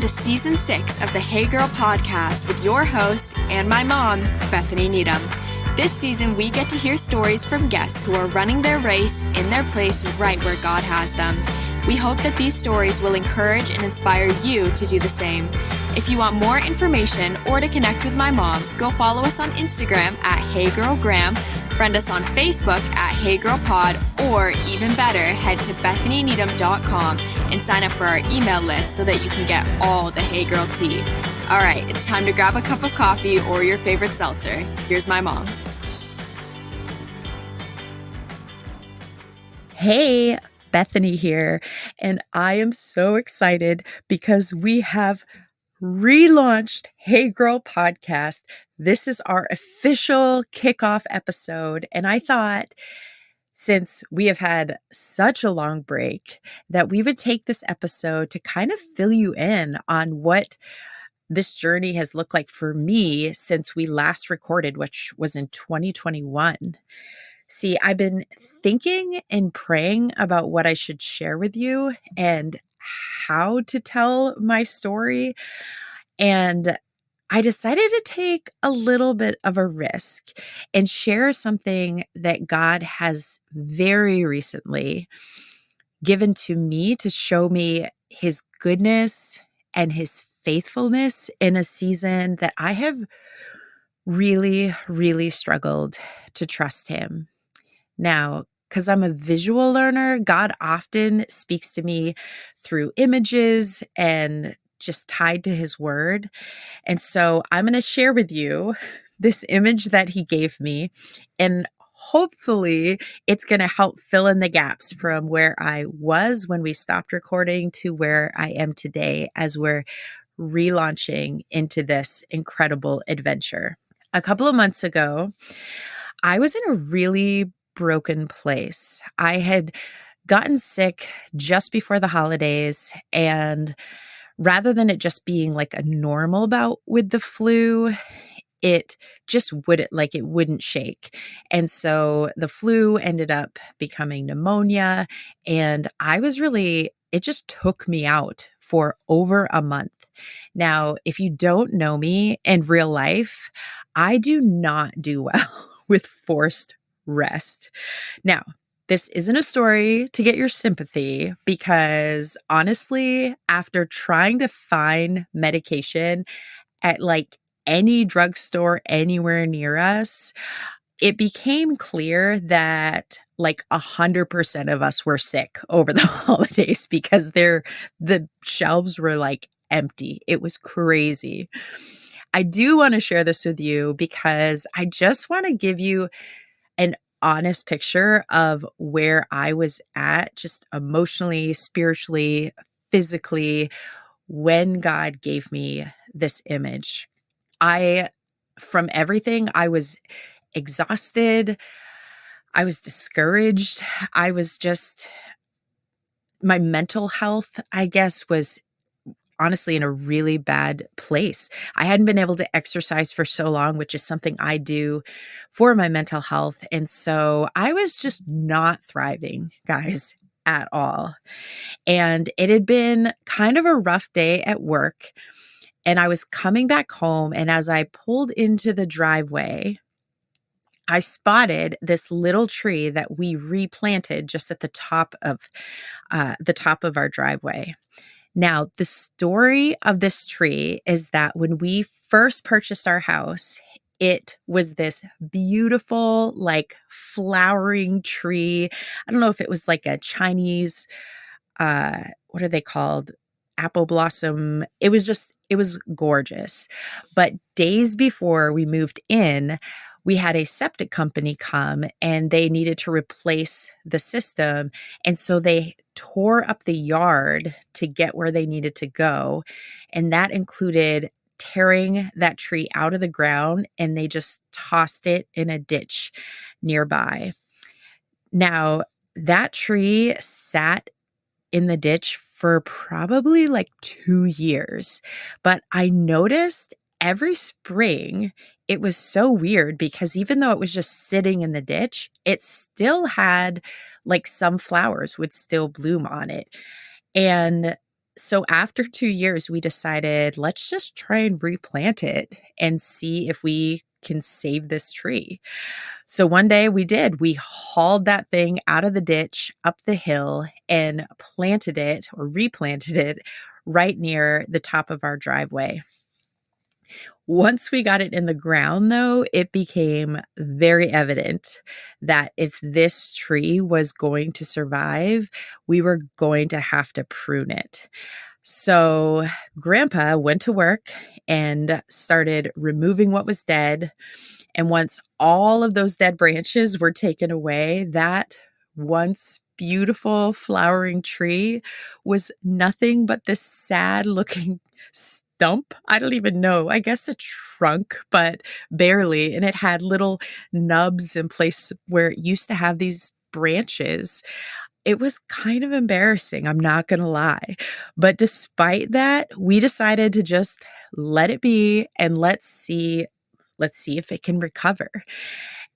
to Season 6 of the Hey Girl podcast with your host and my mom, Bethany Needham. This season, we get to hear stories from guests who are running their race in their place right where God has them. We hope that these stories will encourage and inspire you to do the same. If you want more information or to connect with my mom, go follow us on Instagram at HeyGirlGram, friend us on Facebook at HeyGirlPod, or even better, head to BethanyNeedham.com and sign up for our email list so that you can get all the Hey Girl tea. All right, it's time to grab a cup of coffee or your favorite seltzer. Here's my mom. Hey, Bethany here, and I am so excited because we have relaunched Hey Girl Podcast. This is our official kickoff episode, and I thought since we have had such a long break that we would take this episode to kind of fill you in on what this journey has looked like for me since we last recorded, which was in 2021. See, I've been thinking and praying about what I should share with you and how to tell my story. And I decided to take a little bit of a risk and share something that God has very recently given to me to show me his goodness and his faithfulness in a season that I have really, really struggled to trust him. Now, because I'm a visual learner, God often speaks to me through images and just tied to his word. And so I'm going to share with you this image that he gave me, and hopefully it's going to help fill in the gaps from where I was when we stopped recording to where I am today as we're relaunching into this incredible adventure. A couple of months ago, I was in a really broken place. I had gotten sick just before the holidays, and rather than it just being like a normal bout with the flu, it just wouldn't shake. And so the flu ended up becoming pneumonia, and it just took me out for over a month. Now, if you don't know me in real life, I do not do well with forced rest. Now, this isn't a story to get your sympathy because honestly, after trying to find medication at like any drugstore anywhere near us, it became clear that like 100% of us were sick over the holidays because the shelves were like empty. It was crazy. I do want to share this with you because I just want to give you an honest picture of where I was at, just emotionally, spiritually, physically, when God gave me this image. From everything, I was exhausted. I was discouraged. My mental health, I guess, was honestly in a really bad place. I hadn't been able to exercise for so long, which is something I do for my mental health. And so I was just not thriving, guys, at all. And it had been kind of a rough day at work. And I was coming back home. And as I pulled into the driveway, I spotted this little tree that we replanted just at the top of our driveway. Now, the story of this tree is that when we first purchased our house, it was this beautiful, like flowering tree. I don't know if it was like a Chinese, what are they called? Apple blossom. It was gorgeous. But days before we moved in, we had a septic company come and they needed to replace the system. And so they tore up the yard to get where they needed to go. And that included tearing that tree out of the ground, and they just tossed it in a ditch nearby. Now, that tree sat in the ditch for probably like 2 years. But I noticed every spring, it was so weird because even though it was just sitting in the ditch, it still had like some flowers would still bloom on it. And So after 2 years, we decided, let's just try and replant it and see if we can save this tree. So one day we did. We hauled that thing out of the ditch, up the hill, and planted it or replanted it right near the top of our driveway. Once we got it in the ground, though, it became very evident that if this tree was going to survive, we were going to have to prune it. So Grandpa went to work and started removing what was dead. And once all of those dead branches were taken away, that once beautiful flowering tree was nothing but this sad looking stump. I don't even know. I guess a trunk, but barely. And it had little nubs in place where it used to have these branches. It was kind of embarrassing, I'm not going to lie. But despite that, we decided to just let it be and let's see if it can recover.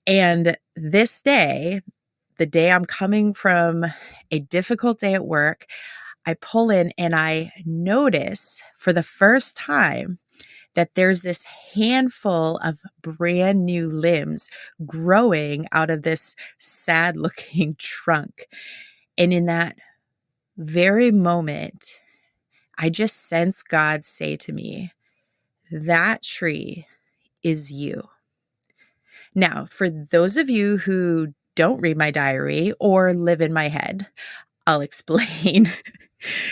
And this day, the day I'm coming from a difficult day at work, I pull in and I notice for the first time that there's this handful of brand new limbs growing out of this sad looking trunk. And in that very moment, I just sense God say to me, that tree is you. Now, for those of you who don't read my diary or live in my head, I'll explain.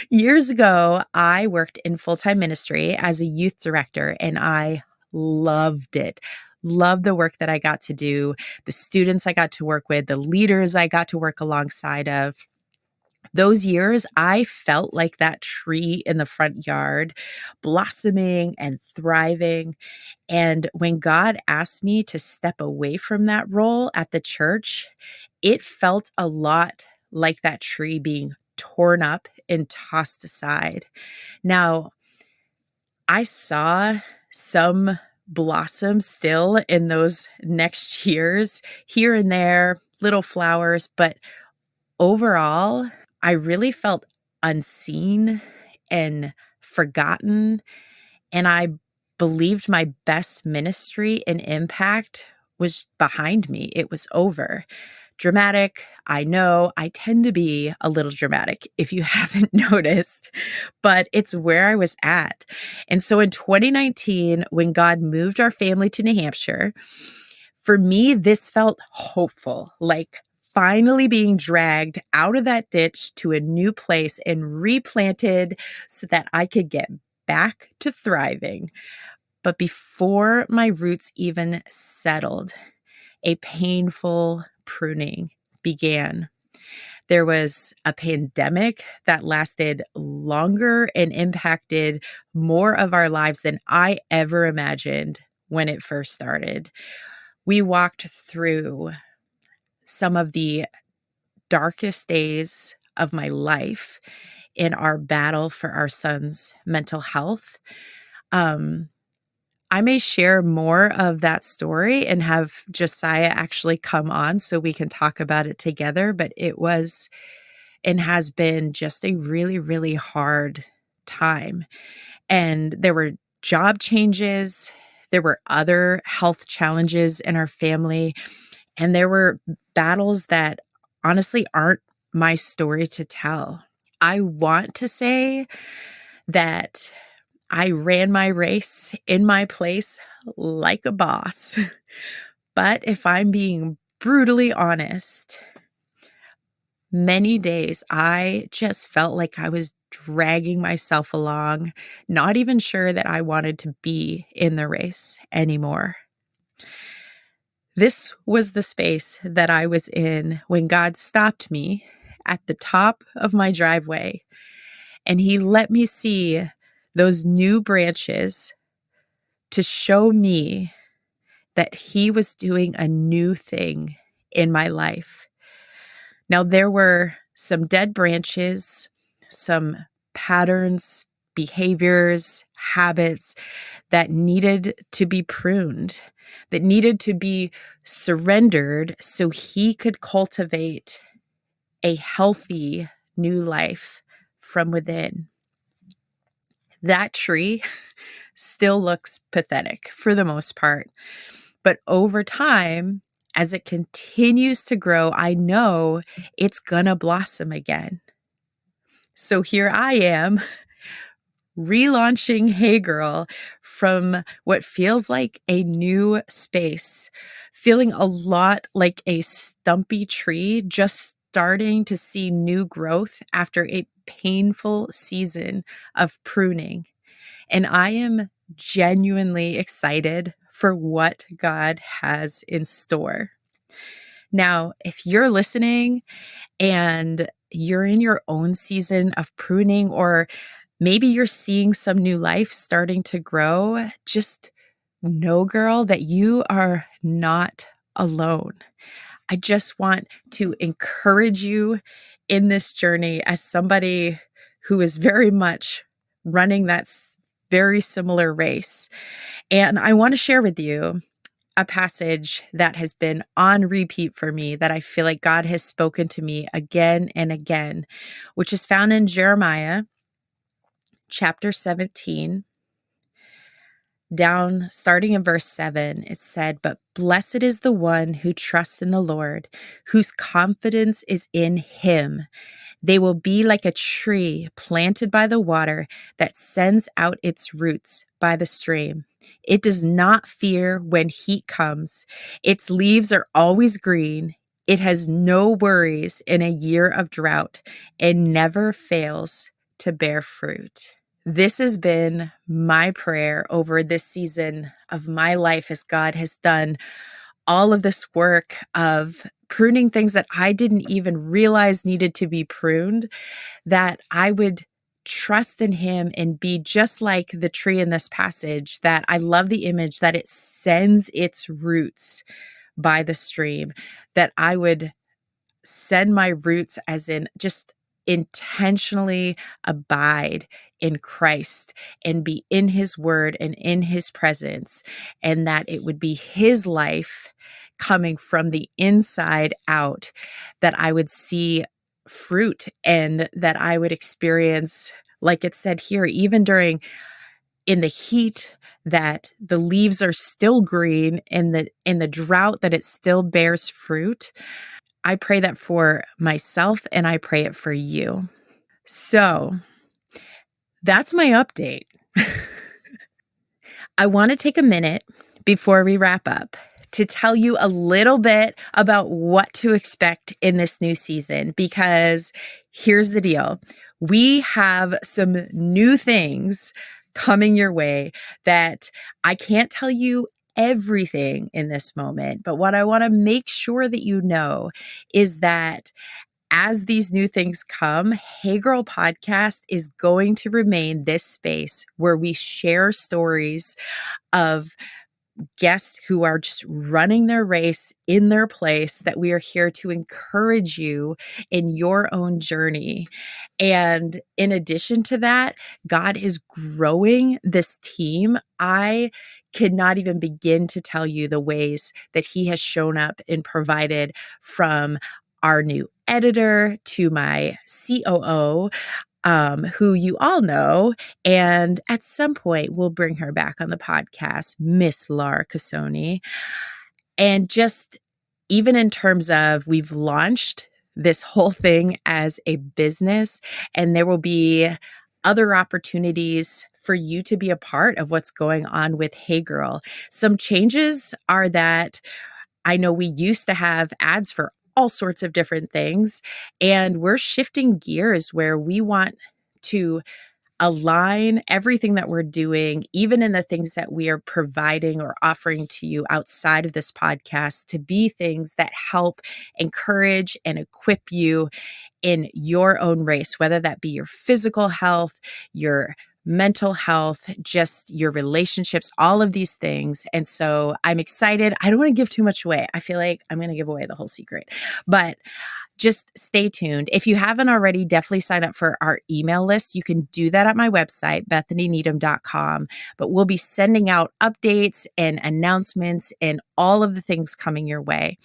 Years ago, I worked in full-time ministry as a youth director, and I loved it. Loved the work that I got to do, the students I got to work with, the leaders I got to work alongside of. Those years, I felt like that tree in the front yard, blossoming and thriving. And when God asked me to step away from that role at the church, it felt a lot like that tree being torn up and tossed aside. Now, I saw some blossoms still in those next years, here and there, little flowers, but overall, I really felt unseen and forgotten. And I believed my best ministry and impact was behind me. It was over. Dramatic. I know I tend to be a little dramatic if you haven't noticed, but it's where I was at. And so in 2019, when God moved our family to New Hampshire, for me, this felt hopeful, like finally being dragged out of that ditch to a new place and replanted so that I could get back to thriving. But before my roots even settled, a painful pruning began. There was a pandemic that lasted longer and impacted more of our lives than I ever imagined when it first started. We walked through some of the darkest days of my life in our battle for our son's mental health. I may share more of that story and have Josiah actually come on so we can talk about it together. But it was and has been just a really, really hard time. And there were job changes. There were other health challenges in our family. And there were battles that honestly aren't my story to tell. I want to say that I ran my race in my place like a boss. But if I'm being brutally honest, many days I just felt like I was dragging myself along, not even sure that I wanted to be in the race anymore. This was the space that I was in when God stopped me at the top of my driveway, and He let me see those new branches to show me that He was doing a new thing in my life. Now, there were some dead branches, some patterns, behaviors, habits that needed to be pruned, that needed to be surrendered so He could cultivate a healthy new life from within. that tree still looks pathetic for the most part. But over time, as it continues to grow, I know it's going to blossom again. So here I am relaunching Hey Girl from what feels like a new space, feeling a lot like a stumpy tree just starting to see new growth after a painful season of pruning. And I am genuinely excited for what God has in store. Now, if you're listening and you're in your own season of pruning, or maybe you're seeing some new life starting to grow, just know, girl, that you are not alone. I just want to encourage you in this journey as somebody who is very much running that very similar race. And I want to share with you a passage that has been on repeat for me, that I feel like God has spoken to me again and again, which is found in Jeremiah chapter 17, down starting in verse 7. It said, "But blessed is the one who trusts in the Lord, whose confidence is in him. They will be like a tree planted by the water that sends out its roots by the stream. It does not fear when heat comes. Its leaves are always green. It has no worries in a year of drought and never fails to bear fruit." This has been my prayer over this season of my life as God has done all of this work of pruning things that I didn't even realize needed to be pruned, that I would trust in him and be just like the tree in this passage, that I love the image that it sends its roots by the stream, that I would send my roots as in just intentionally abide in Christ and be in his word and in his presence, and that it would be his life coming from the inside out, that I would see fruit and that I would experience, like it said here, even during in the heat, that the leaves are still green, and in the drought that it still bears fruit. I pray that for myself, and I pray it for you. So that's my update. I want to take a minute before we wrap up to tell you a little bit about what to expect in this new season, because here's the deal. We have some new things coming your way that I can't tell you everything in this moment, but what I want to make sure that you know is that as these new things come, Hey Girl Podcast is going to remain this space where we share stories of guests who are just running their race in their place, that we are here to encourage you in your own journey. And in addition to that, God is growing this team. I cannot even begin to tell you the ways that he has shown up and provided, from our new editor to my COO, who you all know. And at some point, we'll bring her back on the podcast, Miss Laura Cassoni. And just even in terms of, we've launched this whole thing as a business, and there will be other opportunities for you to be a part of what's going on with Hey Girl. Some changes are that I know we used to have ads for all sorts of different things, and we're shifting gears where we want to align everything that we're doing, even in the things that we are providing or offering to you outside of this podcast, to be things that help encourage and equip you in your own race, whether that be your physical health, your mental health, just your relationships, all of these things. And so I'm excited. I don't want to give too much away. I feel like I'm going to give away the whole secret, but just stay tuned. If you haven't already, definitely sign up for our email list. You can do that at my website, bethanyneedham.com. But we'll be sending out updates and announcements and all of the things coming your way.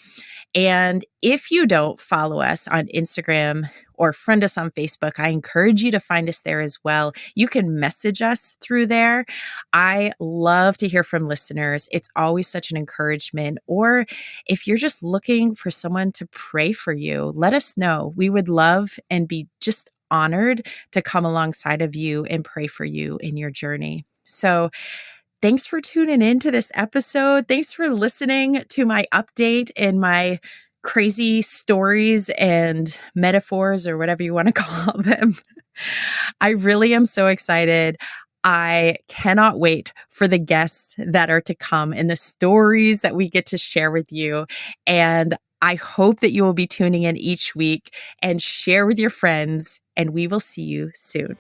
And if you don't follow us on Instagram or friend us on Facebook, I encourage you to find us there as well. You can message us through there. I love to hear from listeners. It's always such an encouragement. Or if you're just looking for someone to pray for you, let us know. We would love and be just honored to come alongside of you and pray for you in your journey. So thanks for tuning in to this episode. Thanks for listening to my update and my crazy stories and metaphors, or whatever you want to call them. I really am so excited. I cannot wait for the guests that are to come and the stories that we get to share with you. And I hope that you will be tuning in each week and share with your friends, and we will see you soon.